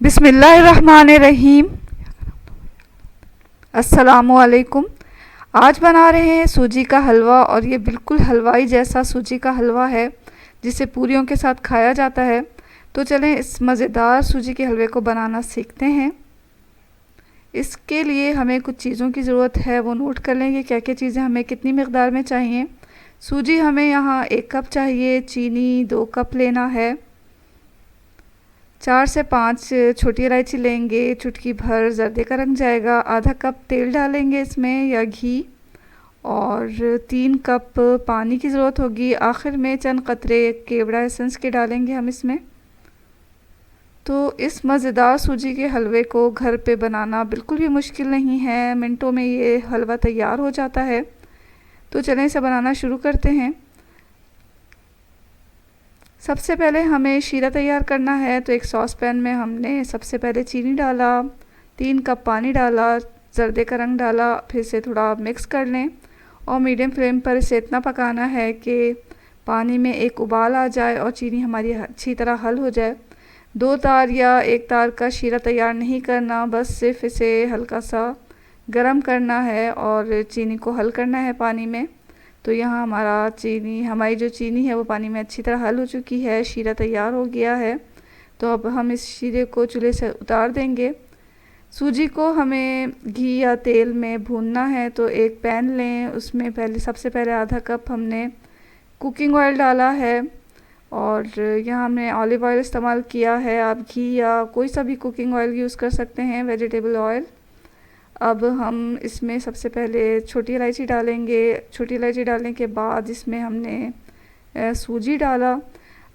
बिस्मिल्लाहिर्रहमानिर्रहीम। अस्सलामुअलैकुम। आज बना रहे हैं सूजी का हलवा, और ये बिल्कुल हलवाई जैसा सूजी का हलवा है जिसे पूरियों के साथ खाया जाता है। तो चलें इस मज़ेदार सूजी के हलवे को बनाना सीखते हैं। इसके लिए हमें कुछ चीज़ों की ज़रूरत है, वो नोट कर लेंगे क्या क्या चीज़ें हमें कितनी मकदार में चाहिए। सूजी हमें यहाँ 1 कप चाहिए, चीनी 2 कप लेना है, 4 से 5 छोटी इलायची लेंगे, चुटकी भर जर्दे का रंग जाएगा, आधा कप तेल डालेंगे इसमें या घी, और 3 कप पानी की ज़रूरत होगी। आखिर में चंद कतरे केवड़ा एसेंस के डालेंगे हम इसमें। तो इस मज़ेदार सूजी के हलवे को घर पे बनाना बिल्कुल भी मुश्किल नहीं है, मिनटों में ये हलवा तैयार हो जाता है। तो चलें इसे बनाना शुरू करते हैं। सबसे पहले हमें शीरा तैयार करना है। तो एक सॉस पैन में हमने सबसे पहले चीनी डाला, 3 कप पानी डाला, जर्दे का रंग डाला, फिर से थोड़ा मिक्स कर लें और मीडियम फ्लेम पर इसे इतना पकाना है कि पानी में एक उबाल आ जाए और चीनी हमारी अच्छी तरह हल हो जाए। 2 तार या 1 तार का शीरा तैयार नहीं करना, बस सिर्फ इसे हल्का सा गरम करना है और चीनी को हल करना है पानी में। तो यहाँ हमारी जो चीनी है वो पानी में अच्छी तरह हल हो चुकी है, शीरा तैयार हो गया है। तो अब हम इस शीरे को चूल्हे से उतार देंगे। सूजी को हमें घी या तेल में भूनना है। तो एक पैन लें, उसमें सबसे पहले आधा कप हमने कुकिंग ऑयल डाला है, और यहाँ हमने ऑलिव ऑयल इस्तेमाल किया है। आप घी या कोई सा भी कुकिंग ऑयल यूज़ कर सकते हैं, वेजिटेबल ऑयल। अब हम इसमें सबसे पहले छोटी इलायची डालेंगे। छोटी इलायची डालने के बाद इसमें हमने सूजी डाला।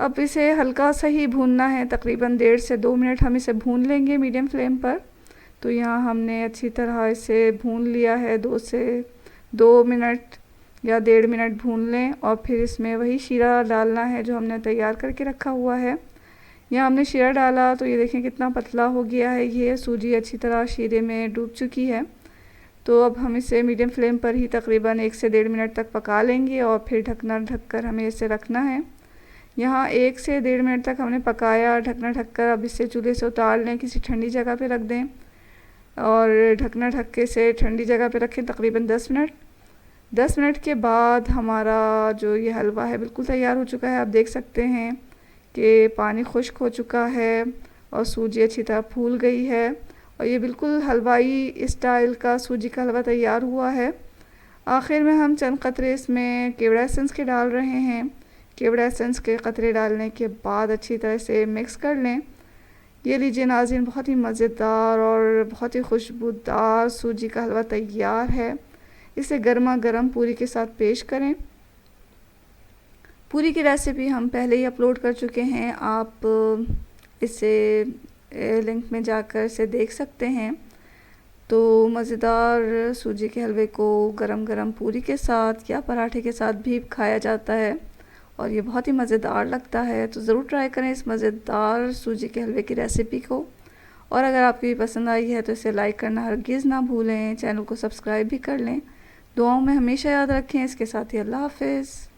अब इसे हल्का सा ही भूनना है, तकरीबन 1.5 से 2 मिनट हम इसे भून लेंगे मीडियम फ्लेम पर। तो यहाँ हमने अच्छी तरह इसे भून लिया है, 2 मिनट या 1.5 मिनट भून लें, और फिर इसमें वही शीरा डालना है जो हमने तैयार करके रखा हुआ है। यहाँ हमने शीरा डाला तो ये देखें कितना पतला हो गया है, ये सूजी अच्छी तरह शीरे में डूब चुकी है। तो अब हम इसे मीडियम फ्लेम पर ही तकरीबन 1 से 1.5 मिनट तक पका लेंगे, और फिर ढकना ढककर हमें इसे रखना है। यहाँ 1 से 1.5 मिनट तक हमने पकाया ढकना ढककर। अब इसे चूल्हे से उतार लें, किसी ठंडी जगह पे रख दें, और ढकना ढक के इसे ठंडी जगह पे रखें तकरीबन 10 मिनट। 10 मिनट के बाद हमारा जो ये हलवा है बिल्कुल तैयार हो चुका है। आप देख सकते हैं कि पानी खुश्क हो चुका है और सूजी अच्छी तरह फूल गई है, और ये बिल्कुल हलवाई स्टाइल का सूजी का हलवा तैयार हुआ है। आखिर में हम चंद कतरे इसमें केवड़ा एसेंस के डाल रहे हैं। केवड़ा एसेंस के कतरे डालने के बाद अच्छी तरह से मिक्स कर लें। ये लीजिए नाज़रीन, बहुत ही मज़ेदार और बहुत ही खुशबूदार सूजी का हलवा तैयार है। इसे गर्मा गर्म पूरी के साथ पेश करें। पूरी की रेसिपी हम पहले ही अपलोड कर चुके हैं, आप इसे लिंक में जाकर इसे देख सकते हैं। तो मज़ेदार सूजी के हलवे को गरम गरम पूरी के साथ या पराठे के साथ भी खाया जाता है, और ये बहुत ही मज़ेदार लगता है। तो ज़रूर ट्राई करें इस मज़ेदार सूजी के हलवे की रेसिपी को। और अगर आपको ये पसंद आई है तो इसे लाइक करना हरगिज़ ना भूलें, चैनल को सब्सक्राइब भी कर लें। दुआओं में हमेशा याद रखें। इसके साथ ही अल्लाह हाफ़िज़।